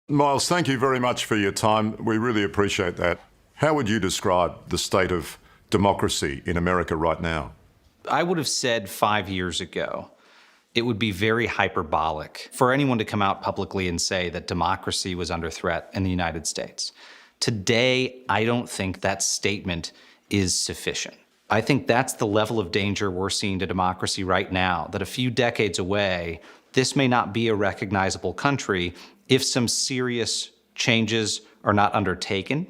Miles, thank you very much for your time. We really appreciate that. How would you describe the state of democracy in America right now? I would have said 5 years ago, it would be very hyperbolic for anyone to come out publicly and say that democracy was under threat in the United States. Today, I don't think that statement is sufficient. I think that's the level of danger we're seeing to democracy right now, that a few decades away, this may not be a recognizable country if some serious changes are not undertaken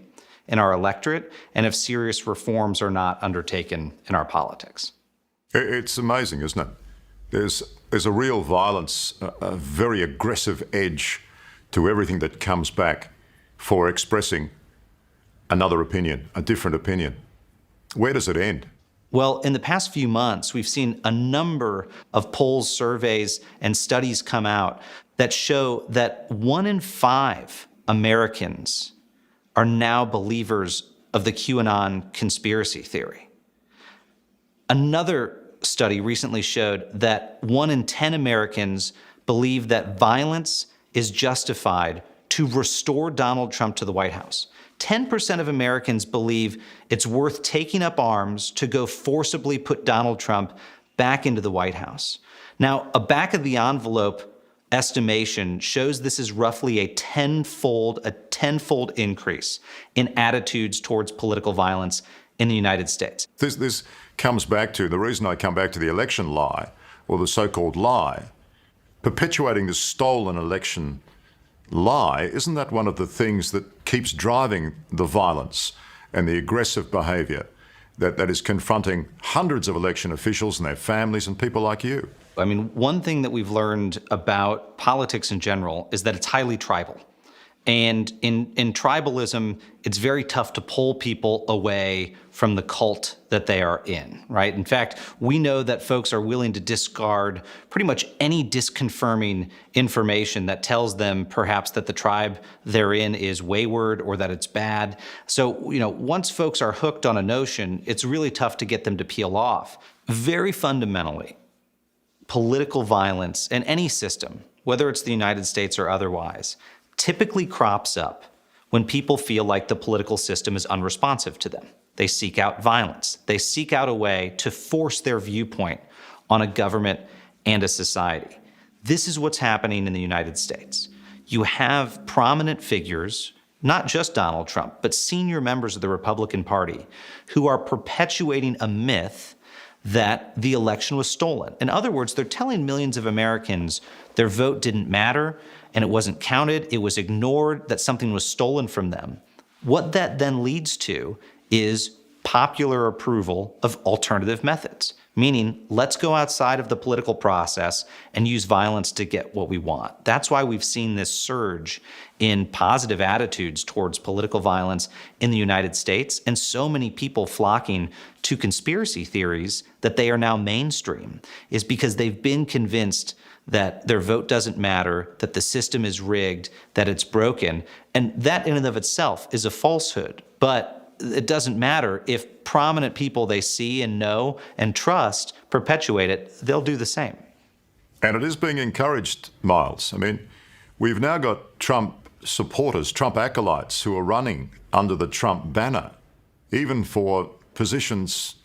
in our electorate and if serious reforms are not undertaken in our politics. It's amazing, isn't it? There's a real violence, a very aggressive edge to everything that comes back for expressing another opinion, a different opinion. Where does it end? Well, in the past few months, we've seen a number of polls, surveys, and studies come out that show that 1 in 5 Americans are now believers of the QAnon conspiracy theory. Another study recently showed that 1 in 10 Americans believe that violence is justified to restore Donald Trump to the White House. 10% of Americans believe it's worth taking up arms to go forcibly put Donald Trump back into the White House. Now, a back of the envelope estimation shows this is roughly a tenfold increase in attitudes towards political violence in the United States. This comes back to the reason I come back to the election lie, or the so-called lie, perpetuating the stolen election lie. Isn't that one of the things that keeps driving the violence and the aggressive behaviour that is confronting hundreds of election officials and their families and people like you? I mean, one thing that we've learned about politics in general is that it's highly tribal. And in tribalism, it's very tough to pull people away from the cult that they are in, right? In fact, we know that folks are willing to discard pretty much any disconfirming information that tells them perhaps that the tribe they're in is wayward or that it's bad. So, once folks are hooked on a notion, it's really tough to get them to peel off. Very fundamentally, political violence in any system, whether it's the United States or otherwise, typically crops up when people feel like the political system is unresponsive to them. They seek out violence. They seek out a way to force their viewpoint on a government and a society. This is what's happening in the United States. You have prominent figures, not just Donald Trump, but senior members of the Republican Party, who are perpetuating a myth that the election was stolen. In other words, they're telling millions of Americans their vote didn't matter and it wasn't counted, it was ignored, that something was stolen from them. What that then leads to is popular approval of alternative methods, meaning let's go outside of the political process and use violence to get what we want. That's why we've seen this surge in positive attitudes towards political violence in the United States, and so many people flocking to conspiracy theories that they are now mainstream, is because they've been convinced that their vote doesn't matter, that the system is rigged, that it's broken. And that in and of itself is a falsehood. But it doesn't matter if prominent people they see and know and trust perpetuate it, they'll do the same. And it is being encouraged, Miles. I mean, we've now got Trump supporters, Trump acolytes who are running under the Trump banner, even for positions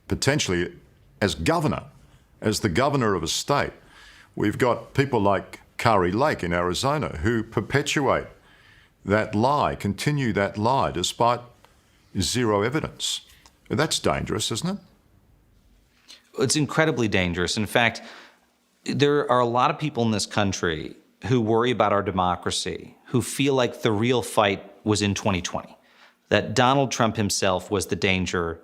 potentially as governor, as the governor of a state. We've got people like Kari Lake in Arizona who perpetuate that lie, continue that lie despite zero evidence. That's dangerous, isn't it? It's incredibly dangerous. In fact, there are a lot of people in this country who worry about our democracy, who feel like the real fight was in 2020, that Donald Trump himself was the danger,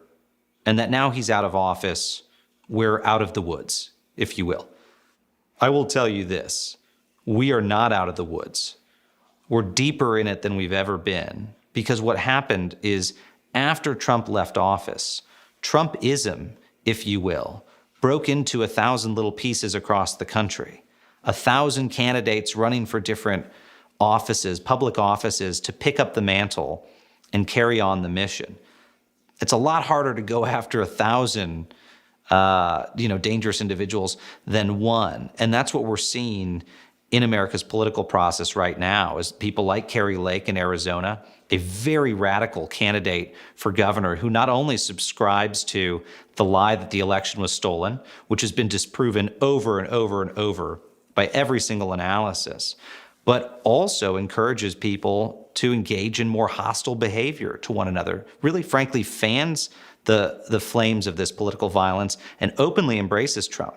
and that now he's out of office, we're out of the woods, if you will. I will tell you this, we are not out of the woods. We're deeper in it than we've ever been, because what happened is after Trump left office, Trumpism, if you will, broke into 1,000 little pieces across the country. 1,000 candidates running for different offices, public offices, to pick up the mantle and carry on the mission. It's a lot harder to go after 1,000 dangerous individuals than one. And that's what we're seeing in America's political process right now is people like Kari Lake in Arizona, a very radical candidate for governor who not only subscribes to the lie that the election was stolen, which has been disproven over and over and over by every single analysis, but also encourages people to engage in more hostile behavior to one another, really frankly fans the flames of this political violence and openly embraces Trump.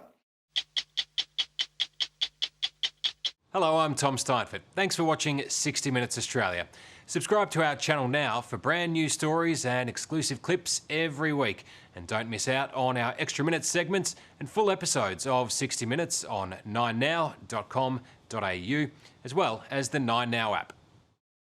Hello, I'm Tom Steinfort. Thanks for watching 60 Minutes Australia. Subscribe to our channel now for brand new stories and exclusive clips every week. And don't miss out on our extra minutes segments and full episodes of 60 Minutes on 9now.com.au, as well as the 9Now app.